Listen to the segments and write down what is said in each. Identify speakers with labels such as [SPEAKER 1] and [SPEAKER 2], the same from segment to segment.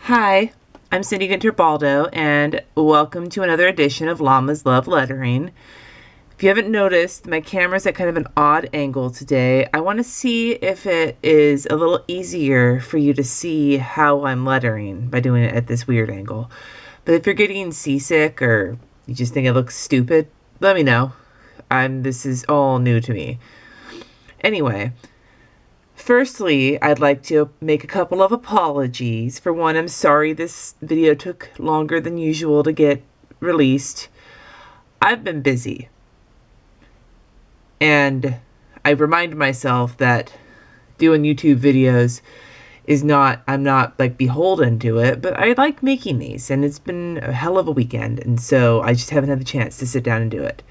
[SPEAKER 1] Hi, I'm Cindy Guentert-Baldo, and welcome to another edition of Llamas Love Lettering. If you haven't noticed, my camera's at kind of an odd angle today. I want to see if it is a little easier for you to see how I'm lettering by doing it at this weird angle. But if you're getting seasick or you just think it looks stupid, let me know. This is all new to me. Anyway, firstly, I'd like to make a couple of apologies. For one, I'm sorry this video took longer than usual to get released. I've been busy. And I remind myself that doing YouTube videos I'm not like beholden to it, but I like making these, and it's been a hell of a weekend, and so I just haven't had the chance to sit down and do it.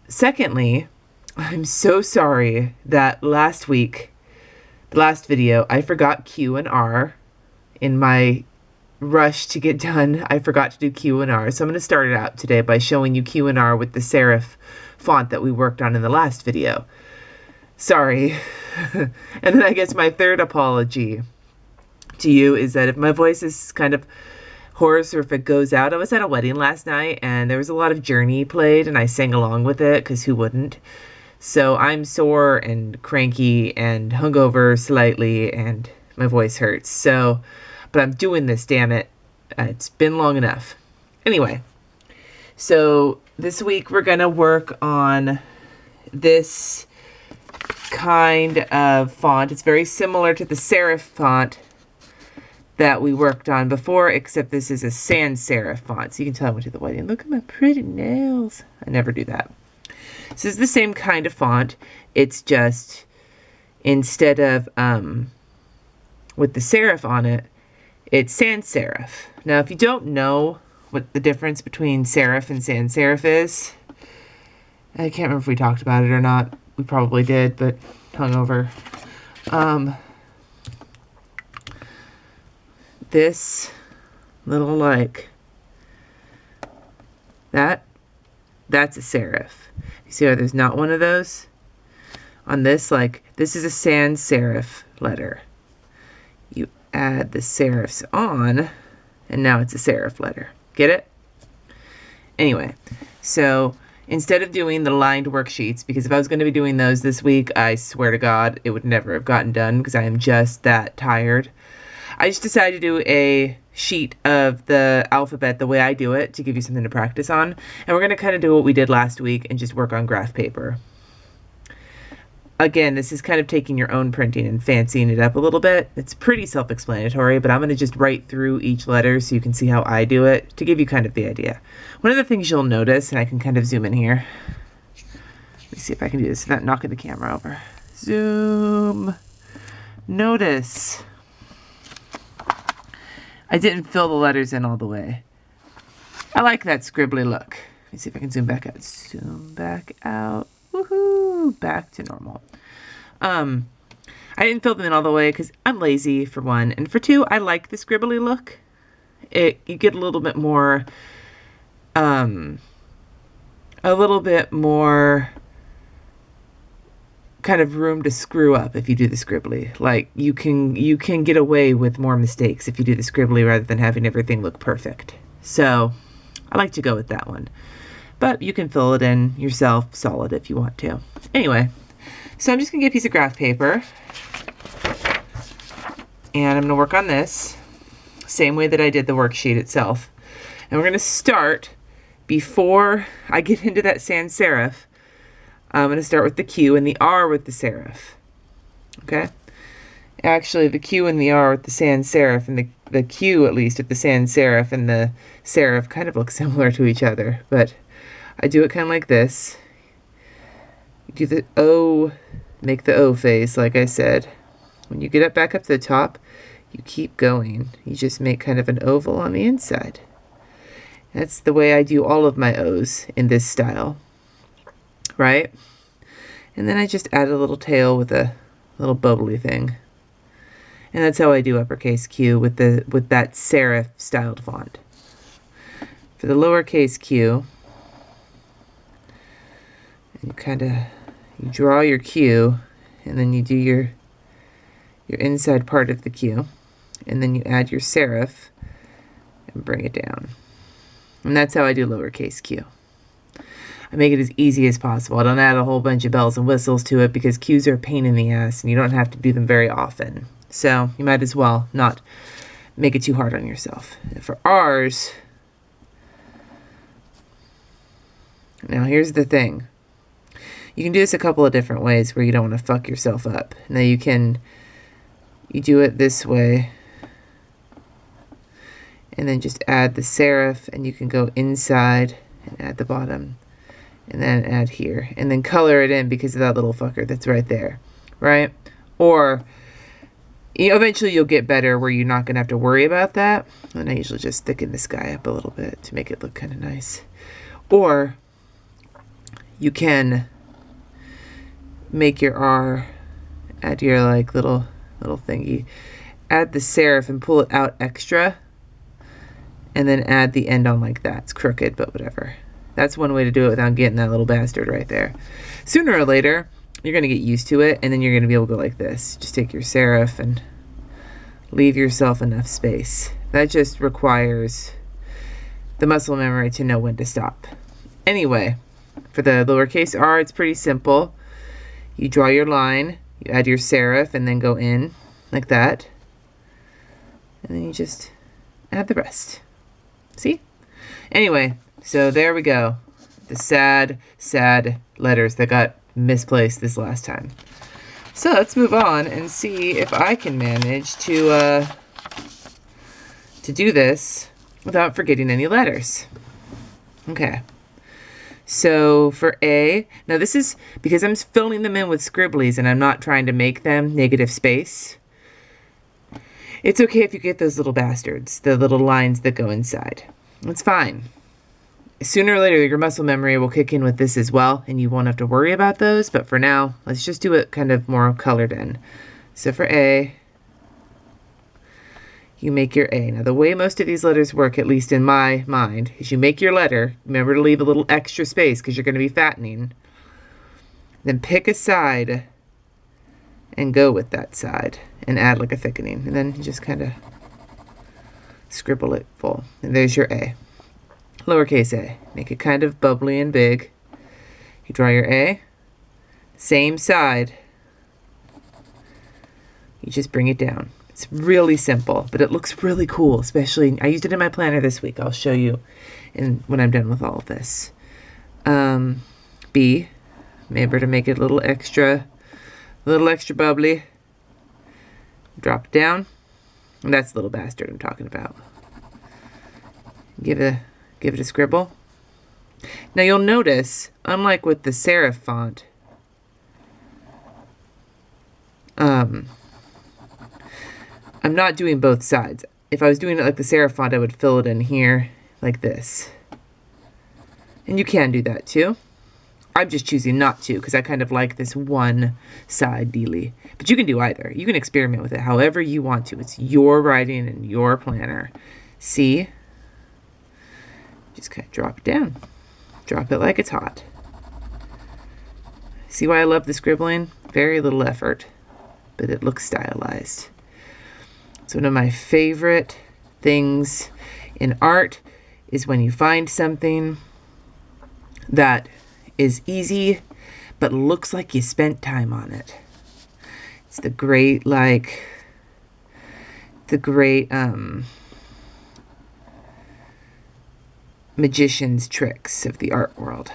[SPEAKER 1] Secondly, I'm so sorry that last week, the last video, I forgot Q and R. In my rush to get done, I forgot to do Q and R. So I'm going to start it out today by showing you Q and R with the serif font that we worked on in the last video. Sorry. And then I guess my third apology to you is that if my voice is kind of hoarse or if it goes out, I was at a wedding last night and there was a lot of Journey played and I sang along with it because who wouldn't? So I'm sore and cranky and hungover slightly and my voice hurts. So, but I'm doing this, damn it. It's been long enough. Anyway, so this week we're going to work on this kind of font. It's very similar to the serif font that we worked on before, except this is a sans serif font. So you can tell I went to the wedding. Look at my pretty nails. I never do that. So it's the same kind of font. It's just instead of with the serif on it, it's sans serif. Now, if you don't know what the difference between serif and sans serif is, I can't remember if we talked about it or not. We probably did, but hungover. This little that's a serif. You see how there's not one of those? On this, this is a sans serif letter. You add the serifs on, and now it's a serif letter. Get it? Anyway, so instead of doing the lined worksheets, because if I was going to be doing those this week, I swear to God, it would never have gotten done because I am just that tired. I just decided to do a sheet of the alphabet the way I do it to give you something to practice on. And we're going to kind of do what we did last week and just work on graph paper. Again, this is kind of taking your own printing and fancying it up a little bit. It's pretty self-explanatory, but I'm going to just write through each letter so you can see how I do it to give you kind of the idea. One of the things you'll notice, and I can kind of zoom in here. Let me see if I can do this without knocking the camera over. Zoom. Notice I didn't fill the letters in all the way. I like that scribbly look. Let me see if I can zoom back out. Zoom back out. Woohoo! Back to normal. I didn't fill them in all the way because I'm lazy, for one. And for two, I like the scribbly look. You get a little bit more kind of room to screw up if you do the scribbly. Like you can get away with more mistakes if you do the scribbly rather than having everything look perfect. So I like to go with that one. But you can fill it in yourself solid if you want to. Anyway, so I'm just going to get a piece of graph paper. And I'm going to work on this same way that I did the worksheet itself. And we're going to start before I get into that sans serif. I'm going to start with the Q and the R with the serif. Okay? Actually, the Q and the R with the sans serif, and the Q, at least, with the sans serif and the serif kind of look similar to each other. But I do it kind of like this. You do the O, make the O face, like I said. When you get up back up to the top, you keep going. You just make kind of an oval on the inside. That's the way I do all of my O's in this style. Right? And then I just add a little tail with a little bubbly thing. And that's how I do uppercase Q with that serif styled font. For the lowercase Q, you draw your Q, and then you do your inside part of the Q, and then you add your serif and bring it down. And that's how I do lowercase q. I make it as easy as possible. I don't add a whole bunch of bells and whistles to it because Q's are a pain in the ass and you don't have to do them very often. So you might as well not make it too hard on yourself. And for R's, now here's the thing. You can do this a couple of different ways where you don't want to fuck yourself up. Now you do it this way and then just add the serif, and you can go inside and add the bottom. And then add here. And then color it in because of that little fucker that's right there. Right? Or, eventually you'll get better where you're not going to have to worry about that. And I usually just thicken this guy up a little bit to make it look kind of nice. Or, you can make your R, add your like little thingy. Add the serif and pull it out extra. And then add the end on like that. It's crooked, but whatever. That's one way to do it without getting that little bastard right there. Sooner or later, you're going to get used to it, and then you're going to be able to go like this. Just take your serif and leave yourself enough space. That just requires the muscle memory to know when to stop. Anyway, for the lowercase r, it's pretty simple. You draw your line, you add your serif, and then go in like that. And then you just add the rest. See? Anyway. So there we go. The sad, sad letters that got misplaced this last time. So let's move on and see if I can manage to do this without forgetting any letters. Okay. So for A, now this is because I'm filling them in with scribblies and I'm not trying to make them negative space. It's okay if you get those little bastards, the little lines that go inside. It's fine. Sooner or later, your muscle memory will kick in with this as well, and you won't have to worry about those. But for now, let's just do it kind of more colored in. So for A, you make your A. Now, the way most of these letters work, at least in my mind, is you make your letter. Remember to leave a little extra space because you're going to be fattening. Then pick a side and go with that side and add like a thickening. And then you just kind of scribble it full. And there's your A. Lowercase a. Make it kind of bubbly and big. You draw your A. Same side. You just bring it down. It's really simple, but it looks really cool, especially, I used it in my planner this week. I'll show you when I'm done with all of this. B. Remember to make it a little extra bubbly. Drop it down. And that's the little bastard I'm talking about. Give it a scribble. Now you'll notice, unlike with the serif font, I'm not doing both sides. If I was doing it like the serif font, I would fill it in here like this. And you can do that too. I'm just choosing not to because I kind of like this one side dealy. But you can do either. You can experiment with it however you want to. It's your writing and your planner. See? Just kind of drop it down. Drop it like it's hot. See why I love the scribbling? Very little effort, but it looks stylized. It's one of my favorite things in art is when you find something that is easy, but looks like you spent time on it. It's the great, magician's tricks of the art world.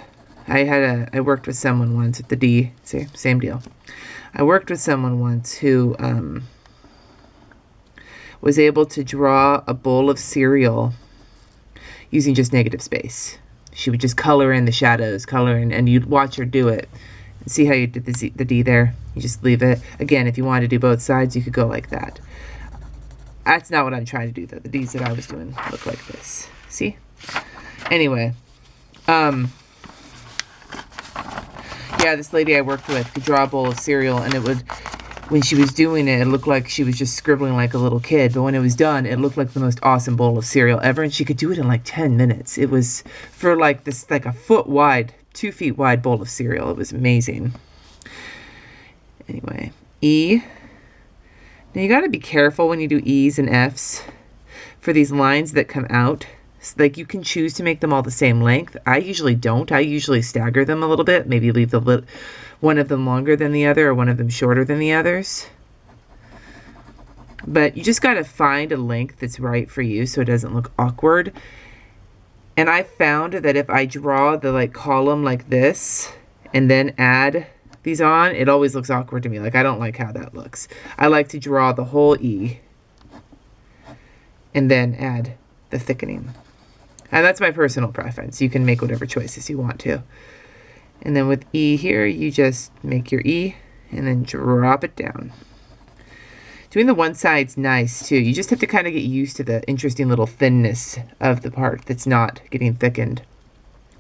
[SPEAKER 1] I worked with someone once at the D, same deal. I worked with someone once who was able to draw a bowl of cereal using just negative space. She would just color in the shadows, and you'd watch her do it. See how you did the D there? You just leave it. Again, if you wanted to do both sides, you could go like that. That's not what I'm trying to do, though. The Ds that I was doing look like this. See? Anyway. Yeah, this lady I worked with could draw a bowl of cereal, and it would, when she was doing it, it looked like she was just scribbling like a little kid. But when it was done, it looked like the most awesome bowl of cereal ever, and she could do it in like 10 minutes. It was for like this, like a foot wide, 2 feet wide bowl of cereal. It was amazing. Anyway, E. Now you got to be careful when you do E's and F's for these lines that come out. So, like, you can choose to make them all the same length. I usually don't. I usually stagger them a little bit. Maybe leave one of them longer than the other or one of them shorter than the others. But you just got to find a length that's right for you so it doesn't look awkward. And I found that if I draw the like column like this and then add these on, it always looks awkward to me. Like, I don't like how that looks. I like to draw the whole E and then add the thickening. And that's my personal preference. You can make whatever choices you want to. And then with E here, you just make your E and then drop it down. Doing the one side's nice too. You just have to kind of get used to the interesting little thinness of the part that's not getting thickened.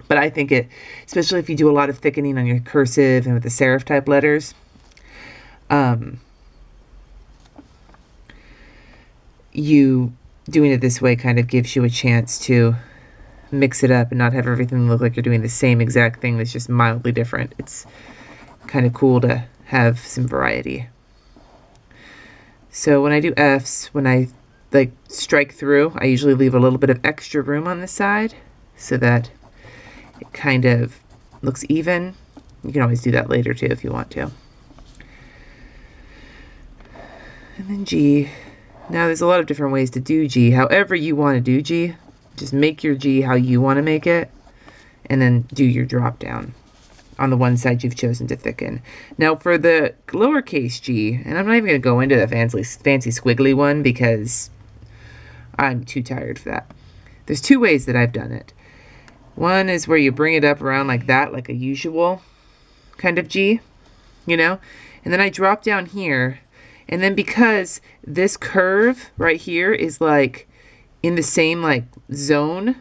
[SPEAKER 1] But I think it, especially if you do a lot of thickening on your cursive and with the serif type letters, you doing it this way kind of gives you a chance to mix it up and not have everything look like you're doing the same exact thing that's just mildly different. It's kind of cool to have some variety. So when I do F's, when I like strike through, I usually leave a little bit of extra room on the side so that it kind of looks even. You can always do that later too if you want to. And then G. Now there's a lot of different ways to do G. However you want to do G, just make your G how you want to make it, and then do your drop down on the one side you've chosen to thicken. Now for the lowercase g, and I'm not even going to go into the fancy squiggly one because I'm too tired for that. There's two ways that I've done it. One is where you bring it up around like that, like a usual kind of G, you know, and then I drop down here, and then because this curve right here is like in the same like zone,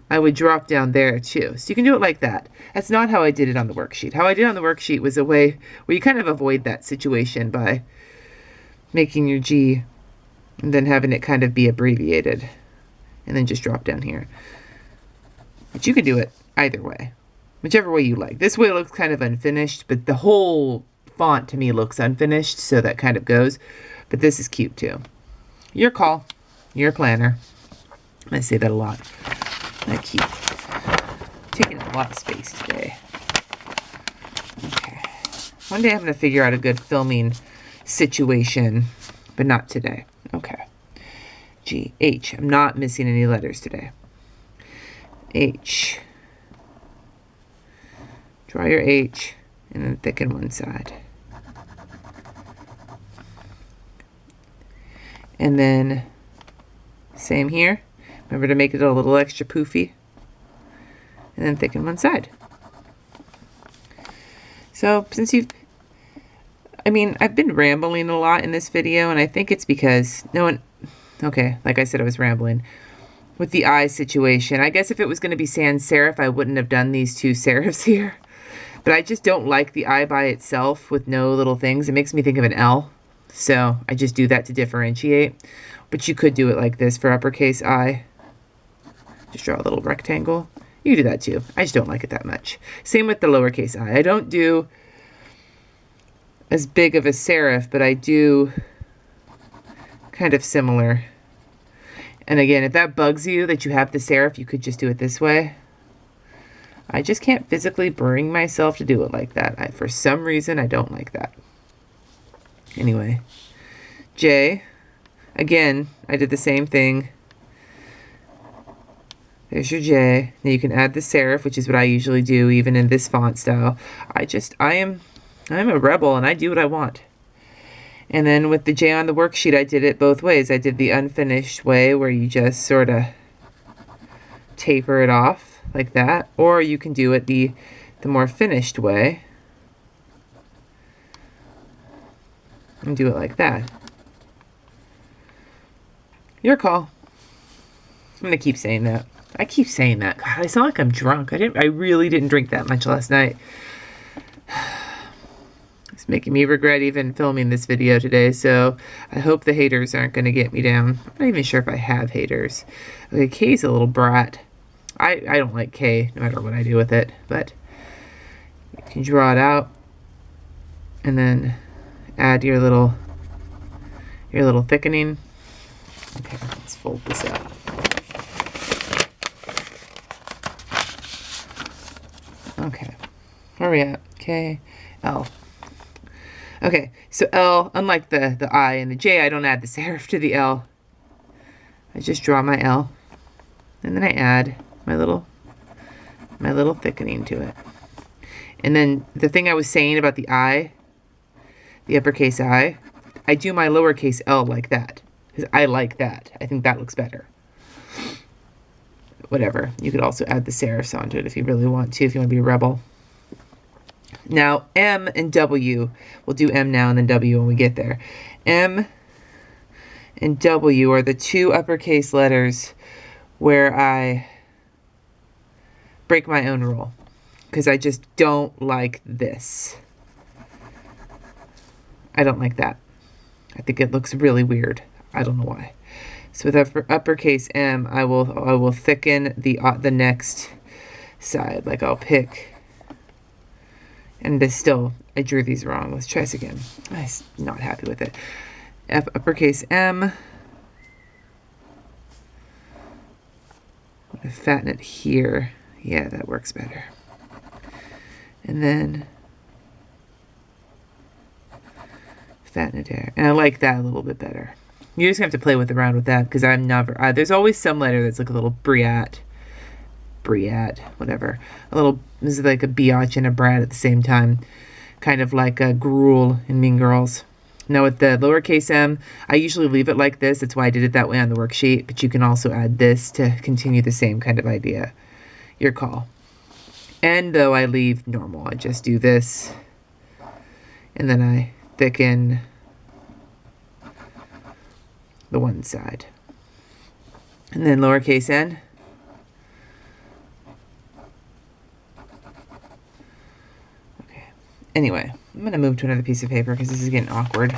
[SPEAKER 1] I would drop down there too. So you can do it like that. That's not how I did it on the worksheet. How I did it on the worksheet was a way where you kind of avoid that situation by making your G and then having it kind of be abbreviated and then just drop down here. But you can do it either way, whichever way you like. This way it looks kind of unfinished, but the whole font to me looks unfinished, so that kind of goes. But this is cute too. Your call, your planner. I say that a lot. I keep taking a lot of space today. Okay. One day I'm going to figure out a good filming situation, but not today. Okay. G, H. I'm not missing any letters today. H. Draw your H and then thicken one side. And then same here. Remember to make it a little extra poofy. And then thicken one side. So since I've been rambling a lot in this video, and I think it's because okay, like I said, I was rambling. With the eye situation, I guess if it was going to be sans serif, I wouldn't have done these two serifs here. But I just don't like the eye by itself with no little things. It makes me think of an L. So I just do that to differentiate. But you could do it like this for uppercase I. Just draw a little rectangle. You can do that too. I just don't like it that much. Same with the lowercase I. I don't do as big of a serif, but I do kind of similar. And again, if that bugs you that you have the serif, you could just do it this way. I just can't physically bring myself to do it like that. For some reason, I don't like that. Anyway, J. Again, I did the same thing. There's your J. Now you can add the serif, which is what I usually do, even in this font style. I'm a rebel, and I do what I want. And then with the J on the worksheet, I did it both ways. I did the unfinished way, where you just sort of taper it off like that, or you can do it the more finished way and do it like that. Your call. I'm gonna keep saying that. I keep saying that. God, I sound like I'm drunk. I really didn't drink that much last night. It's making me regret even filming this video today, so I hope the haters aren't going to get me down. I'm not even sure if I have haters. Okay, K's a little brat. I don't like K, no matter what I do with it, but you can draw it out and then add your little Your little thickening. Okay, let's fold this out. Okay, where are we at? K, L. Okay, so L, unlike the I and the J, I don't add the serif to the L. I just draw my L, and then I add my little thickening to it. And then the thing I was saying about the I, the uppercase I do my lowercase L like that, because I like that. I think that looks better. Whatever. You could also add the serifs onto it if you really want to, if you want to be a rebel. Now, M and W, we'll do M now and then W when we get there. M and W are the two uppercase letters where I break my own rule, because I just don't like this. I don't like that. I think it looks really weird. I don't know why. So with uppercase M, I will thicken the next side. Like I'll pick, and this still, I drew these wrong. Let's try this again. I'm not happy with it. Uppercase M. I'm gonna fatten it here. Yeah, that works better. And then fatten it there. And I like that a little bit better. You just have to play around with that, because I'm never, there's always some letter that's like a little briat, whatever. This is like a biatch and a brat at the same time. Kind of like a gruel in Mean Girls. Now with the lowercase m, I usually leave it like this. That's why I did it that way on the worksheet. But you can also add this to continue the same kind of idea. Your call. And though I leave normal, I just do this. And then I thicken the one side. And then lowercase n. Okay. Anyway, I'm going to move to another piece of paper because this is getting awkward.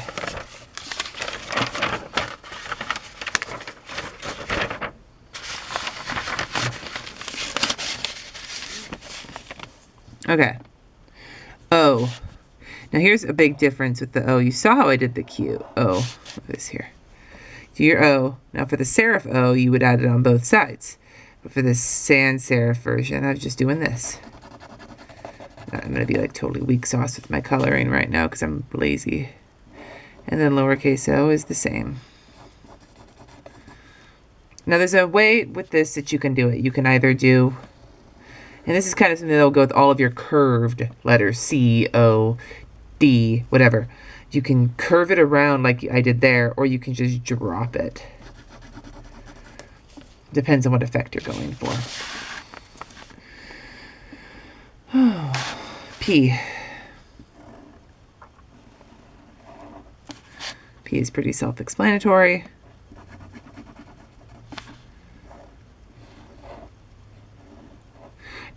[SPEAKER 1] Okay. O. Now here's a big difference with the O. You saw how I did the Q. O. Look at this here. Do your O. Now for the serif O, you would add it on both sides. But for the sans serif version, I was just doing this. I'm going to be like totally weak sauce with my coloring right now because I'm lazy. And then lowercase o is the same. Now there's a way with this that you can do it. You can either do, and this is kind of something that'll go with all of your curved letters, C, O, D, whatever. You can curve it around like I did there, or you can just drop it. Depends on what effect you're going for. P. P is pretty self-explanatory.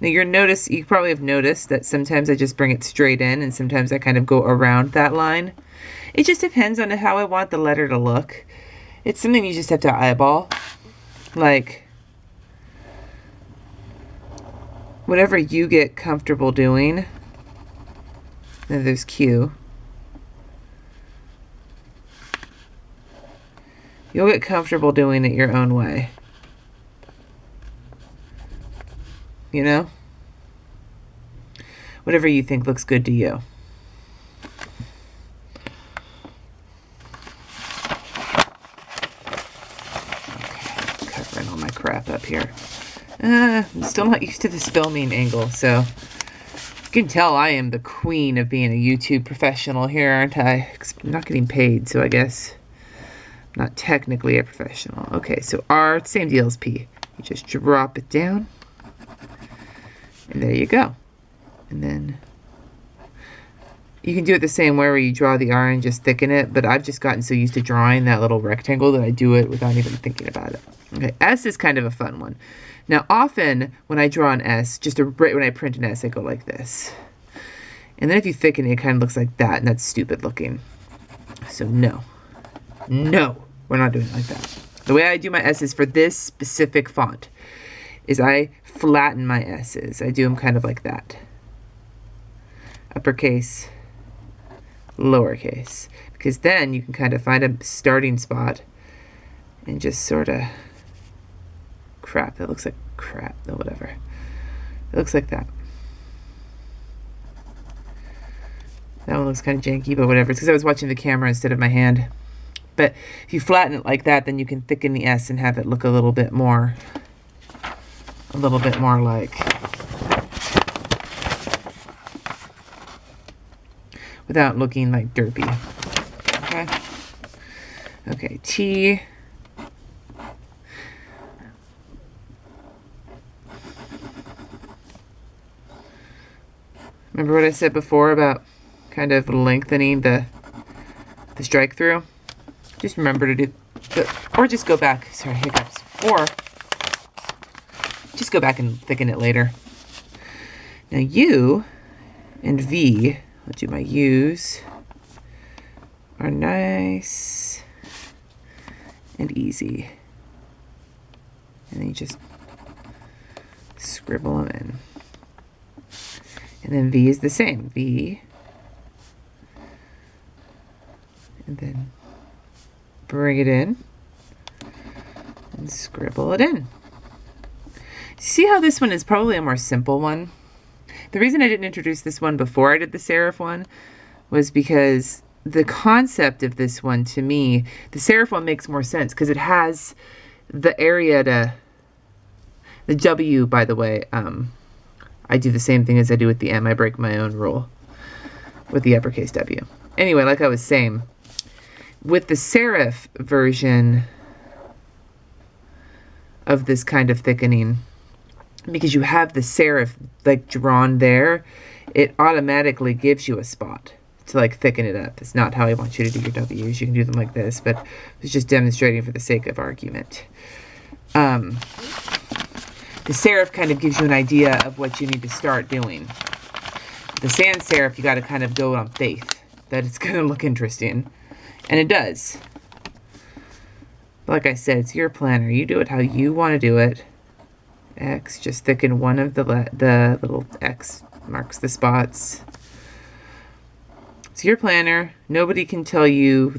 [SPEAKER 1] Now you probably have noticed that sometimes I just bring it straight in and sometimes I kind of go around that line. It just depends on how I want the letter to look. It's something you just have to eyeball. Like, whatever you get comfortable doing. Then there's Q. You'll get comfortable doing it your own way. You know? Whatever you think looks good to you. Okay, covering all my crap up here. I'm still not used to this filming angle, so you can tell I am the queen of being a YouTube professional here, aren't I? I'm not getting paid, so I guess I'm not technically a professional. Okay, so R, same deal as P. You just drop it down. And there you go. And then you can do it the same way where you draw the R and just thicken it, but I've just gotten so used to drawing that little rectangle that I do it without even thinking about it. Okay, S is kind of a fun one. Now, often when I draw an S, right when I print an S, I go like this. And then if you thicken it, it kind of looks like that, and that's stupid looking. So no, we're not doing it like that. The way I do my S's for this specific font is I flatten my S's. I do them kind of like that. Uppercase, lowercase. because then you can kind of find a starting spot and just sort of crap. That looks like crap. No, whatever. It looks like that. That one looks kind of janky, but whatever. It's because I was watching the camera instead of my hand. But if you flatten it like that, then you can thicken the S and have it look a little bit more like, without looking like derpy. Okay. Okay, T. Remember what I said before about kind of lengthening the strike through? Just remember to do, or just go back, sorry, hiccups, or just go back and thicken it later. Now U and V, I'll do my U's, are nice and easy. And then you just scribble them in. And then V is the same, V, and then bring it in and scribble it in. See how this one is probably a more simple one? The reason I didn't introduce this one before I did the serif one was because the concept of this one, to me, the serif one makes more sense because it has the area to, the W, by the way, I do the same thing as I do with the M. I break my own rule with the uppercase W. Anyway, like I was saying, with the serif version of this kind of thickening, because you have the serif like drawn there, it automatically gives you a spot to like thicken it up. It's not how I want you to do your W's. You can do them like this, but it's just demonstrating for the sake of argument. The serif kind of gives you an idea of what you need to start doing. The sans serif, you got to kind of go on faith that it's going to look interesting. And it does. Like I said, it's your planner. You do it how you want to do it. X, just thicken one of the little X marks the spots. It's your planner. Nobody can tell you